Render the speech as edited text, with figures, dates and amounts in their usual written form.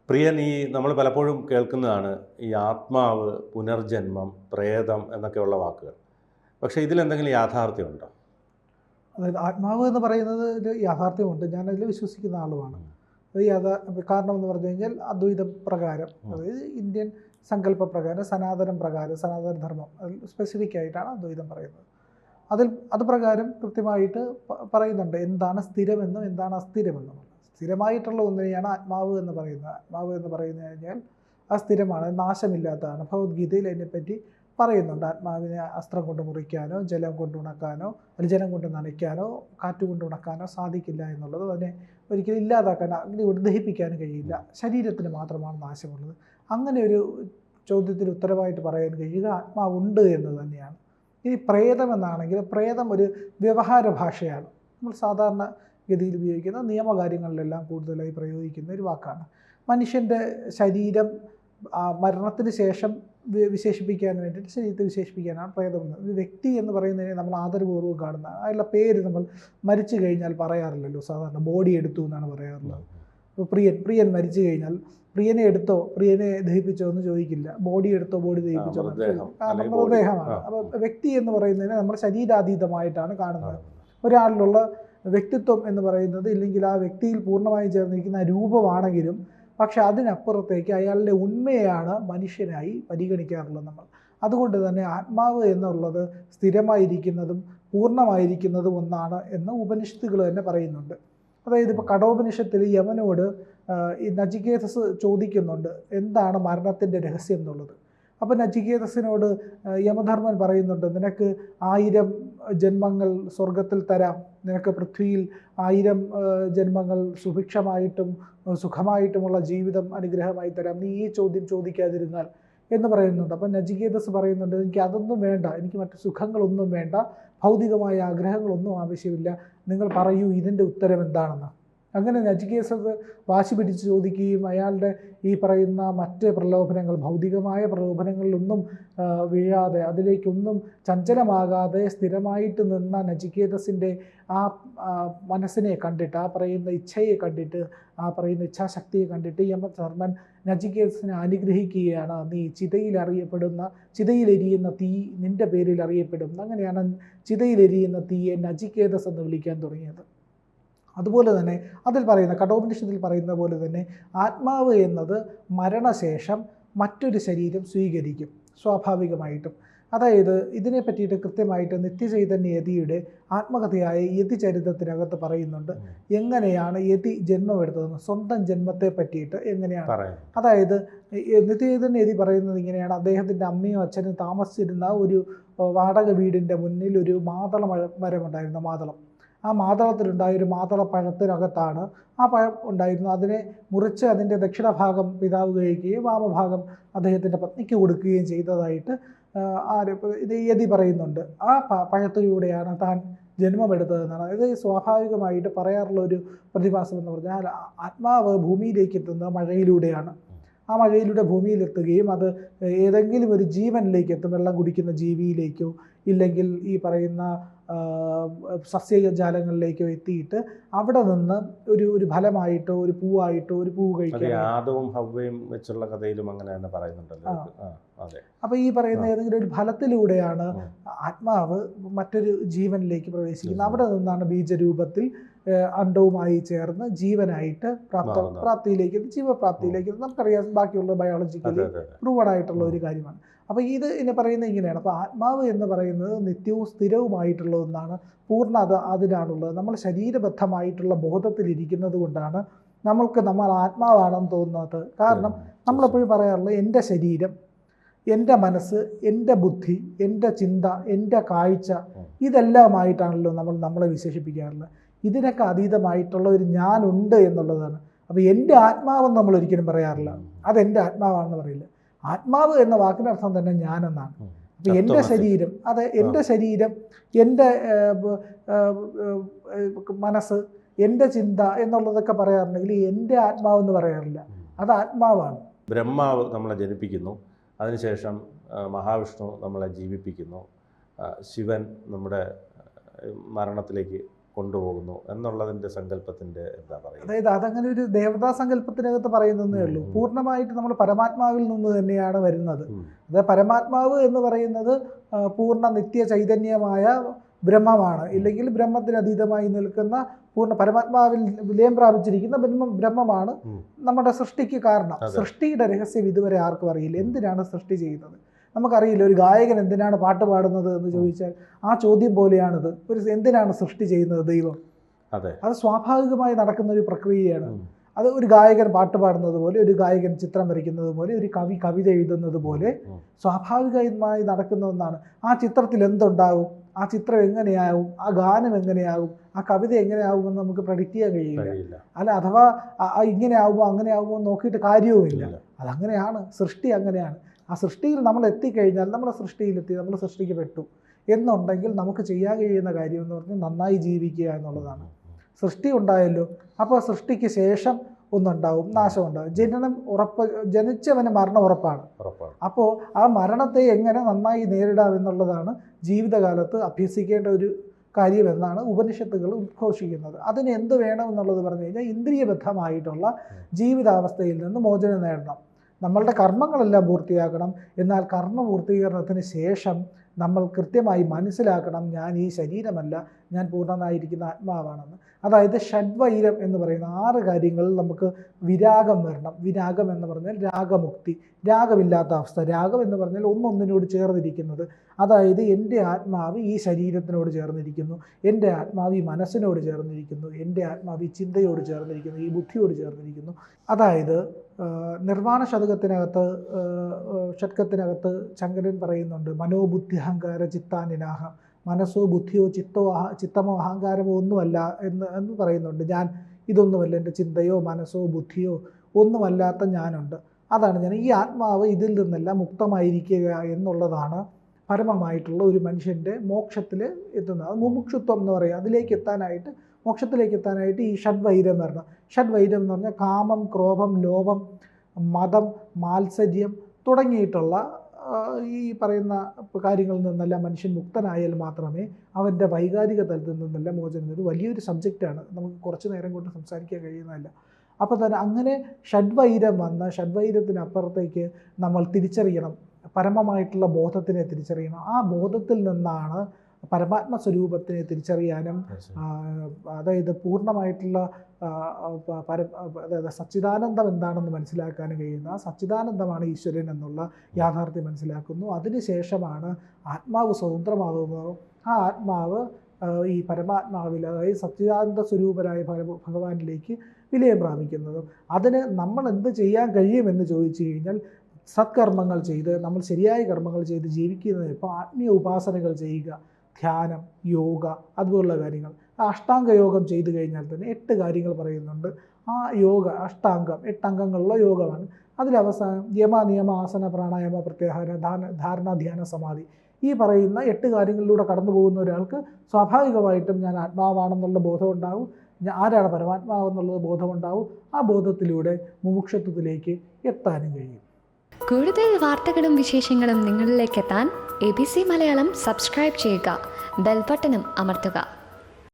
പ്രിയൻ, നമ്മൾ പലപ്പോഴും കേൾക്കുന്നതാണ് ഈ ആത്മാവ്, പുനർജന്മം, പ്രേതം എന്നൊക്കെയുള്ള വാക്കുകൾ. പക്ഷേ ഇതിലെന്തെങ്കിലും യാഥാർത്ഥ്യമുണ്ടോ? അതായത് ആത്മാവ് എന്ന് പറയുന്നത് ഒരു യാഥാർത്ഥ്യമുണ്ട്. ഞാനതിൽ വിശ്വസിക്കുന്ന ആളുമാണ്. അത് കാരണം എന്ന് പറഞ്ഞു കഴിഞ്ഞാൽ അദ്വൈത പ്രകാരം, അതായത് ഇന്ത്യൻ സങ്കല്പ പ്രകാരം, സനാതനം പ്രകാരം, സനാതന ധർമ്മം അതിൽ സ്പെസിഫിക് ആയിട്ടാണ് അദ്വൈതം പറയുന്നത്. അത് പ്രകാരം കൃത്യമായിട്ട് പറയുന്നുണ്ട് എന്താണ് സ്ഥിരമെന്നും എന്താണ് അസ്ഥിരമെന്നും. സ്ഥിരമായിട്ടുള്ള ഒന്നിനെയാണ് ആത്മാവ് എന്ന് പറയുന്നത്. ആത്മാവ് എന്ന് പറയുന്നത് കഴിഞ്ഞാൽ അസ്ഥിരമാണ്, നാശമില്ലാത്തതാണ്. ഭഗവത്ഗീതയിൽ അതിനെപ്പറ്റി പറയുന്നുണ്ട്. ആത്മാവിനെ അസ്ത്രം കൊണ്ട് മുറിക്കാനോ ജലം കൊണ്ട് ഉണക്കാനോ അല്ലെങ്കിൽ ജലം കൊണ്ട് നനയ്ക്കാനോ കാറ്റ് കൊണ്ട് ഉണക്കാനോ സാധിക്കില്ല എന്നുള്ളത്. അതിനെ ഒരിക്കലും ഇല്ലാതാക്കാൻ, അഗ്നി കൊണ്ട് ദഹിപ്പിക്കാനും കഴിയില്ല. ശരീരത്തിന് മാത്രമാണ് നാശമുള്ളത്. അങ്ങനെ ഒരു ചോദ്യത്തിന് ഉത്തരമായിട്ട് പറയാൻ കഴിയുക ആത്മാവുണ്ട് എന്ന് തന്നെയാണ്. ഇനി പ്രേതം എന്നാണെങ്കിൽ പ്രേതം ഒരു വ്യവഹാര ഭാഷയാണ്. നമ്മൾ സാധാരണ ഗതിയിൽ ഉപയോഗിക്കുന്ന നിയമകാര്യങ്ങളിലെല്ലാം കൂടുതലായി പ്രയോഗിക്കുന്ന ഒരു വാക്കാണ്. മനുഷ്യൻ്റെ ശരീരം മരണത്തിന് ശേഷം വിശേഷിപ്പിക്കാൻ വേണ്ടിയിട്ട്, ശരീരത്തെ വിശേഷിപ്പിക്കാനാണ് പ്രേതം എന്നത്. ഒരു വ്യക്തി എന്ന് പറയുന്നതിനെ നമ്മൾ ആദരപൂർവ്വം കാണുന്ന അയാളുടെ പേര് നമ്മൾ മരിച്ചു കഴിഞ്ഞാൽ പറയാറില്ലല്ലോ. സാധാരണ ബോഡി എടുത്തു എന്നാണ് പറയാറുള്ളത്. ഇപ്പോൾ പ്രിയൻ മരിച്ചു കഴിഞ്ഞാൽ പ്രിയനെ എടുത്തോ, പ്രിയനെ ദഹിപ്പിച്ചോ എന്ന് ചോദിക്കില്ല. ബോഡി എടുത്തോ, ബോഡി ദഹിപ്പിച്ചോ എന്ന് ചോദിക്കും. കാരണം മൃതദേഹമാണ്. അപ്പോൾ വ്യക്തി എന്ന് പറയുന്നതിനെ നമ്മൾ ശരീരാതീതമായിട്ടാണ് കാണുന്നത്. ഒരാളിലുള്ള വ്യക്തിത്വം എന്ന് പറയുന്നത്, ഇല്ലെങ്കിൽ ആ വ്യക്തിയിൽ പൂർണ്ണമായും ചേർന്നിരിക്കുന്ന രൂപമാണെങ്കിലും പക്ഷെ അതിനപ്പുറത്തേക്ക് അയാളുടെ ഉണ്മയാണ് മനുഷ്യനായി പരിഗണിക്കാറുള്ളത് നമ്മൾ. അതുകൊണ്ട് തന്നെ ആത്മാവ് എന്നുള്ളത് സ്ഥിരമായിരിക്കുന്നതും പൂർണ്ണമായിരിക്കുന്നതും ഒന്നാണ് എന്ന് ഉപനിഷത്തുകൾ തന്നെ പറയുന്നുണ്ട്. അതായത് ഇപ്പോൾ കഠോപനിഷത്തിൽ യമനോട് ഈ നചികേതസ് ചോദിക്കുന്നുണ്ട് എന്താണ് മരണത്തിൻ്റെ രഹസ്യം എന്നുള്ളത്. അപ്പോൾ നചികേതസിനോട് യമധർമ്മൻ പറയുന്നുണ്ട്, നിനക്ക് 1000 ജന്മങ്ങൾ സ്വർഗത്തിൽ തരാം, നിനക്ക് പൃഥ്വിയിൽ 1000 ജന്മങ്ങൾ സുഭിക്ഷമായിട്ടും സുഖമായിട്ടുമുള്ള ജീവിതം അനുഗ്രഹമായി തരാം, നീ ഈ ചോദ്യം ചോദിക്കാതിരുന്നാൽ എന്ന് പറയുന്നുണ്ട്. അപ്പം നചികേതസ് പറയുന്നുണ്ട്, എനിക്ക് അതൊന്നും വേണ്ട, എനിക്ക് മറ്റു സുഖങ്ങളൊന്നും വേണ്ട, ഭൗതികമായ ആഗ്രഹങ്ങളൊന്നും ആവശ്യമില്ല, നിങ്ങൾ പറയൂ ഇതിൻ്റെ ഉത്തരം എന്താണെന്ന്. അങ്ങനെ നചികേതസ് വാശി പിടിച്ച് ചോദിക്കുകയും അയാളുടെ ഈ പറയുന്ന മറ്റ് പ്രലോഭനങ്ങൾ, ഭൗതികമായ പ്രലോഭനങ്ങളിലൊന്നും വീഴാതെ, അതിലേക്കൊന്നും ചഞ്ചലമാകാതെ സ്ഥിരമായിട്ട് നിന്ന നചികേതസിൻ്റെ ആ മനസ്സിനെ കണ്ടിട്ട്, ആ പറയുന്ന ഇച്ഛയെ കണ്ടിട്ട്, ആ പറയുന്ന ഇച്ഛാശക്തിയെ കണ്ടിട്ട് യമധർമ്മൻ നചികേതസിനെ അനുഗ്രഹിക്കുകയാണ്. നീ ചിതയിലെരിയുന്ന തീ നിൻ്റെ പേരിൽ അറിയപ്പെടും. അങ്ങനെയാണ് ചിതയിലെരിയുന്ന തീയെ നചികേതസ് എന്ന് വിളിക്കാൻ തുടങ്ങിയത്. അതുപോലെ തന്നെ അതിൽ പറയുന്ന കഠോപനിഷത്തിൽ പറയുന്ന പോലെ തന്നെ ആത്മാവ് എന്നത് മരണശേഷം മറ്റൊരു ശരീരം സ്വീകരിക്കും സ്വാഭാവികമായിട്ടും. അതായത് ഇതിനെ പറ്റിയിട്ട് കൃത്യമായിട്ട് നിത്യചൈതന്യ യതിയുടെ ആത്മകഥയായ യതി ചരിത്രത്തിനകത്ത് പറയുന്നുണ്ട് എങ്ങനെയാണ് യതി ജന്മമെടുത്തതെന്ന്, സ്വന്തം ജന്മത്തെ പറ്റിയിട്ട് എങ്ങനെയാണ്. അതായത് നിത്യചൈതന്യ യതി പറയുന്നത് ഇങ്ങനെയാണ്, അദ്ദേഹത്തിൻ്റെ അമ്മയും അച്ഛനും താമസിച്ചിരുന്ന ഒരു വാടക വീടിൻ്റെ മുന്നിൽ ഒരു മാതള മരമുണ്ടായിരുന്നു. മാതളം, ആ മാതളത്തിലുണ്ടായൊരു മാതളപ്പഴത്തിനകത്താണ് ആ പഴം ഉണ്ടായിരുന്നു. അതിനെ മുറിച്ച് അതിൻ്റെ ദക്ഷിണഭാഗം പിതാവ് കഴിക്കുകയും വാമഭാഗം അദ്ദേഹത്തിൻ്റെ പത്നിക്ക് കൊടുക്കുകയും ചെയ്തതായിട്ട് ഇത് യതി പറയുന്നുണ്ട്. ആ പഴത്തിലൂടെയാണ് താൻ ജന്മമെടുത്തതെന്നാണ്. ഇത് സ്വാഭാവികമായിട്ട് പറയാറുള്ള ഒരു പ്രതിഭാസം എന്ന് പറഞ്ഞാൽ ആത്മാവ് ഭൂമിയിലേക്ക് എത്തുന്നത് മഴയിലൂടെയാണ്. ആ മഴയിലൂടെ ഭൂമിയിലെത്തുകയും അത് ഏതെങ്കിലും ഒരു ജീവനിലേക്ക് എത്തും, വെള്ളം കുടിക്കുന്ന ജീവിയിലേക്കോ ഇല്ലെങ്കിൽ ഈ പറയുന്ന സസ്യജാലങ്ങളിലേക്കോ എത്തിയിട്ട് അവിടെ നിന്ന് ഒരു ഫലമായിട്ടോ ഒരു പൂവായിട്ടോ ഒരു പൂവ് കഴിക്കാൻ. ആദവും ഹവ്വയും വെച്ചുള്ള കഥയിലും അങ്ങനെ തന്നെ പറയുന്നുണ്ടല്ലോ. അപ്പോൾ ഈ പറയുന്ന ഏതെങ്കിലും ഒരു ഫലത്തിലൂടെയാണ് ആത്മാവ് മറ്റൊരു ജീവനിലേക്ക് പ്രവേശിക്കുന്നത്. അവിടെ നിന്നാണ് ബീജരൂപത്തിൽ അണ്ഡവുമായി ചേർന്ന് ജീവനായിട്ട് പ്രാപ്തിയിലേക്ക്, ജീവപ്രാപ്തിയിലേക്ക്. നമുക്കറിയാം ബാക്കിയുള്ള ബയോളജിക്കലി പ്രൂവഡ് ആയിട്ടുള്ള ഒരു കാര്യമാണ്. അപ്പോൾ ഇത് എന്നെ പറയുന്നത് ഇങ്ങനെയാണ്. അപ്പോൾ ആത്മാവ് എന്ന് പറയുന്നത് നിത്യവും സ്ഥിരവുമായിട്ടുള്ള ഒന്നാണ്, പൂർണ്ണ അതിനാണുള്ളത്. നമ്മൾ ശരീരബദ്ധമായിട്ടുള്ള ബോധത്തിലിരിക്കുന്നത് കൊണ്ടാണ് നമ്മൾ ആത്മാവാണെന്ന് തോന്നുന്നത്. കാരണം നമ്മളെപ്പോഴും പറയാറുള്ളത് എൻ്റെ ശരീരം, എൻ്റെ മനസ്സ്, എൻ്റെ ബുദ്ധി, എൻ്റെ ചിന്ത, എൻ്റെ കാഴ്ച, ഇതെല്ലാമായിട്ടാണല്ലോ നമ്മളെ വിശേഷിപ്പിക്കാറുള്ളത്. ഇതിനൊക്കെ അതീതമായിട്ടുള്ള ഒരു ഞാനുണ്ട് എന്നുള്ളതാണ്. അപ്പോൾ എൻ്റെ ആത്മാവെന്ന് നമ്മൾ ഒരിക്കലും പറയാറില്ല, അതെൻ്റെ ആത്മാവാണെന്ന് പറയില്ല. ആത്മാവ് എന്ന വാക്കിനർത്ഥം തന്നെ ഞാനെന്നാണ്. അപ്പോൾ എൻ്റെ ശരീരം, എൻ്റെ ശരീരം, എൻ്റെ മനസ്സ്, എൻ്റെ ചിന്ത എന്നുള്ളതൊക്കെ പറയാറുണ്ടെങ്കിൽ എൻ്റെ ആത്മാവെന്ന് പറയാറില്ല, അത് ആത്മാവാണ്. ബ്രഹ്മാവ് നമ്മളെ ജനിപ്പിക്കുന്നു, അതിനുശേഷം മഹാവിഷ്ണു നമ്മളെ ജീവിപ്പിക്കുന്നു, ശിവൻ നമ്മുടെ മരണത്തിലേക്ക് കൊണ്ടുപോകുന്നു എന്നുള്ളതിൻ്റെ സങ്കല്പത്തിൻ്റെ എന്താ പറയുക? അതായത് അതങ്ങനെ ഒരു ദേവതാ സങ്കല്പത്തിനകത്ത് പറയുന്നതേ ഉള്ളൂ. പൂർണ്ണമായിട്ട് നമ്മൾ പരമാത്മാവിൽ നിന്ന് തന്നെയാണ് വരുന്നത്. അതായത് പരമാത്മാവ് എന്ന് പറയുന്നത് പൂർണ്ണ നിത്യ ചൈതന്യമായ ബ്രഹ്മമാണ്. ഇല്ലെങ്കിൽ ബ്രഹ്മത്തിന് അതീതമായി നിൽക്കുന്ന പൂർണ്ണ പരമാത്മാവിൽ വിലയം പ്രാപിച്ചിരിക്കുന്ന ബ്രഹ്മമാണ് നമ്മുടെ സൃഷ്ടിക്ക് കാരണം. സൃഷ്ടിയുടെ രഹസ്യം ഇതുവരെ ആർക്കും അറിയില്ല. എന്തിനാണ് സൃഷ്ടി ചെയ്യുന്നത് നമുക്കറിയില്ല. ഒരു ഗായകൻ എന്തിനാണ് പാട്ട് പാടുന്നത് എന്ന് ചോദിച്ചാൽ ആ ചോദ്യം പോലെയാണിത്. എന്തിനാണ് സൃഷ്ടി ചെയ്യുന്നത് ദൈവം? അത് സ്വാഭാവികമായി നടക്കുന്ന ഒരു പ്രക്രിയയാണ്. അത് ഒരു ഗായകൻ പാട്ട് പാടുന്നത് പോലെ, ഒരു ഗായകൻ ചിത്രം വരയ്ക്കുന്നത് പോലെ, ഒരു കവി കവിത എഴുതുന്നത് പോലെ സ്വാഭാവികമായി നടക്കുന്ന ഒന്നാണ്. ആ ചിത്രത്തിൽ എന്തുണ്ടാകും, ആ ചിത്രം എങ്ങനെയാവും, ആ ഗാനം എങ്ങനെയാവും, ആ കവിത എങ്ങനെയാവുമെന്ന് നമുക്ക് പ്രഡിക്റ്റ് ചെയ്യാൻ കഴിയില്ല. അല്ല, അഥവാ ഇങ്ങനെ ആവുമോ അങ്ങനെ ആവുമോ നോക്കിയിട്ട് കാര്യവുമില്ല. അതങ്ങനെയാണ്, സൃഷ്ടി അങ്ങനെയാണ്. ആ സൃഷ്ടിയിൽ നമ്മൾ എത്തിക്കഴിഞ്ഞാൽ നമ്മളെ സൃഷ്ടിയിലെത്തി, നമ്മൾ സൃഷ്ടിക്കപ്പെട്ടു എന്നുണ്ടെങ്കിൽ നമുക്ക് ചെയ്യാൻ കഴിയുന്ന കാര്യം എന്ന് പറഞ്ഞാൽ നന്നായി ജീവിക്കുക എന്നുള്ളതാണ്. സൃഷ്ടി ഉണ്ടായല്ലോ, അപ്പോൾ സൃഷ്ടിക്ക് ശേഷം ഒന്നുണ്ടാവും, നാശമുണ്ടാകും. ജനനം ജനിച്ചവന് മരണം ഉറപ്പാണ്. അപ്പോൾ ആ മരണത്തെ എങ്ങനെ നന്നായി നേരിടാം എന്നുള്ളതാണ് ജീവിതകാലത്ത് അഭ്യസിക്കേണ്ട ഒരു കാര്യമെന്നാണ് ഉപനിഷത്തുകൾ ഉദ്ഘോഷിക്കുന്നത്. അതിന് എന്ത് വേണം എന്നുള്ളത് പറഞ്ഞു കഴിഞ്ഞാൽ ഇന്ദ്രിയബദ്ധമായിട്ടുള്ള ജീവിതാവസ്ഥയിൽ നിന്ന് മോചനം നേടണം. നമ്മളുടെ കർമ്മങ്ങളെല്ലാം പൂർത്തിയാക്കണം. എന്നാൽ കർമ്മ പൂർത്തീകരണത്തിന് ശേഷം നമ്മൾ കൃത്യമായി മനസ്സിലാക്കണം, ഞാൻ ഈ ശരീരമല്ല, ഞാൻ പൂർണ്ണനായിരിക്കുന്ന ആത്മാവാണെന്ന്. അതായത് ഷഡ്വൈരം എന്ന് പറയുന്ന 6 കാര്യങ്ങളിൽ നമുക്ക് വിരാഗം വരണം. വിരാഗം എന്ന് പറഞ്ഞാൽ രാഗമുക്തി, രാഗമില്ലാത്ത അവസ്ഥ. രാഗം എന്ന് പറഞ്ഞാൽ ഒന്നൊന്നിനോട് ചേർന്നിരിക്കുന്നത്. അതായത് എൻ്റെ ആത്മാവ് ഈ ശരീരത്തിനോട് ചേർന്നിരിക്കുന്നു, എൻ്റെ ആത്മാവ് ഈ മനസ്സിനോട് ചേർന്നിരിക്കുന്നു, എൻ്റെ ആത്മാവ് ഈ ചിന്തയോട് ചേർന്നിരിക്കുന്നു, ഈ ബുദ്ധിയോട് ചേർന്നിരിക്കുന്നു. അതായത് നിർവാണ ഷഡ്കത്തിനകത്ത് ശങ്കരൻ പറയുന്നുണ്ട്, മനോബുദ്ധി അഹങ്കാര ചിത്താനിനാഹം. മനസ്സോ ബുദ്ധിയോ ചിത്തമോ അഹങ്കാരമോ ഒന്നുമല്ല എന്ന് പറയുന്നുണ്ട്. ഞാൻ ഇതൊന്നുമല്ല, എൻ്റെ ചിന്തയോ മനസ്സോ ബുദ്ധിയോ ഒന്നുമല്ലാത്ത ഞാനുണ്ട്, അതാണ് ഞാൻ. ഈ ആത്മാവ് ഇതിൽ നിന്നെല്ലാം മുക്തമായിരിക്കുക എന്നുള്ളതാണ് പരമമായിട്ടുള്ള ഒരു മനുഷ്യൻ്റെ മോക്ഷത്തിൽ എത്തുന്നത്. അത് മുമുക്ഷുത്വം എന്ന് പറയും. മോക്ഷത്തിലേക്ക് എത്താനായിട്ട് ഈ ഷഡ്വൈരം വരണം. ഷഡ്വൈരം എന്ന് പറഞ്ഞാൽ കാമം, ക്രോധം, ലോഭം, മതം, മാത്സര്യം തുടങ്ങിയിട്ടുള്ള ഈ പറയുന്ന കാര്യങ്ങളിൽ നിന്നെല്ലാം മനുഷ്യൻ മുക്തനായാൽ മാത്രമേ അവൻ്റെ വൈകാരിക തലത്തിൽ നിന്നെല്ലാം മോചനം. ഇത് വലിയൊരു സബ്ജക്റ്റാണ്, നമുക്ക് കുറച്ച് നേരം കൊണ്ട് സംസാരിക്കാൻ കഴിയുന്നതല്ല. അപ്പോൾ തന്നെ അങ്ങനെ ഷഡ്വൈരം വന്ന് ഷഡ്വൈരത്തിനപ്പുറത്തേക്ക് നമ്മൾ തിരിച്ചറിയണം, പരമമായിട്ടുള്ള ബോധത്തിനെ തിരിച്ചറിയണം. ആ ബോധത്തിൽ നിന്നാണ് പരമാത്മ സ്വരൂപത്തിനെ തിരിച്ചറിയാനും, അതായത് പൂർണ്ണമായിട്ടുള്ള അതായത് സച്ചിദാനന്ദം എന്താണെന്ന് മനസ്സിലാക്കാനും കഴിയുന്ന ആ സച്ചിദാനന്ദമാണ് ഈശ്വരൻ എന്നുള്ള യാഥാർത്ഥ്യം മനസ്സിലാക്കുന്നു. അതിനുശേഷമാണ് ആത്മാവ് സ്വതന്ത്രമാകുന്നതും ആ ആത്മാവ് ഈ പരമാത്മാവിൽ, അതായത് സച്ചിദാനന്ദ സ്വരൂപരായ ഭഗവാനിലേക്ക് വിലയം പ്രാപിക്കുന്നതും. അതിന് നമ്മൾ എന്ത് ചെയ്യാൻ കഴിയുമെന്ന് ചോദിച്ചു കഴിഞ്ഞാൽ സത്കർമ്മങ്ങൾ ചെയ്ത്, നമ്മൾ ശരിയായ കർമ്മങ്ങൾ ചെയ്ത് ജീവിക്കുന്നത്. ഇപ്പോൾ ആത്മീയ ഉപാസനകൾ ചെയ്യുക, ധ്യാനം, യോഗ, അതുപോലുള്ള കാര്യങ്ങൾ. അഷ്ടാംഗ യോഗം ചെയ്തു കഴിഞ്ഞാൽ തന്നെ 8 കാര്യങ്ങൾ പറയുന്നുണ്ട്. ആ യോഗ അഷ്ടാംഗം 8 അംഗങ്ങളുള്ള യോഗമാണ്. അതിലവസാനം യമ, നിയമ, ആസന, പ്രാണായാമ, പ്രത്യാഹാര, ധാരണ, ധ്യാന, സമാധി, ഈ പറയുന്ന 8 കാര്യങ്ങളിലൂടെ കടന്നു പോകുന്ന ഒരാൾക്ക് സ്വാഭാവികമായിട്ടും ഞാൻ ആത്മാവാണെന്നുള്ള ബോധം ഉണ്ടാവും, ആരാണ് പരമാത്മാവെന്നുള്ളത് ബോധമുണ്ടാവും. ആ ബോധത്തിലൂടെ മുമുക്ഷത്വത്തിലേക്ക് എത്താനും കഴിയും. കൂടുതൽ വാർത്തകളും വിശേഷങ്ങളും നിങ്ങളിലേക്ക് എത്താൻ ABC മലയാളം സബ്സ്ക്രൈബ് ചെയ്യുക, ബെൽ ബട്ടണും അമർത്തുക.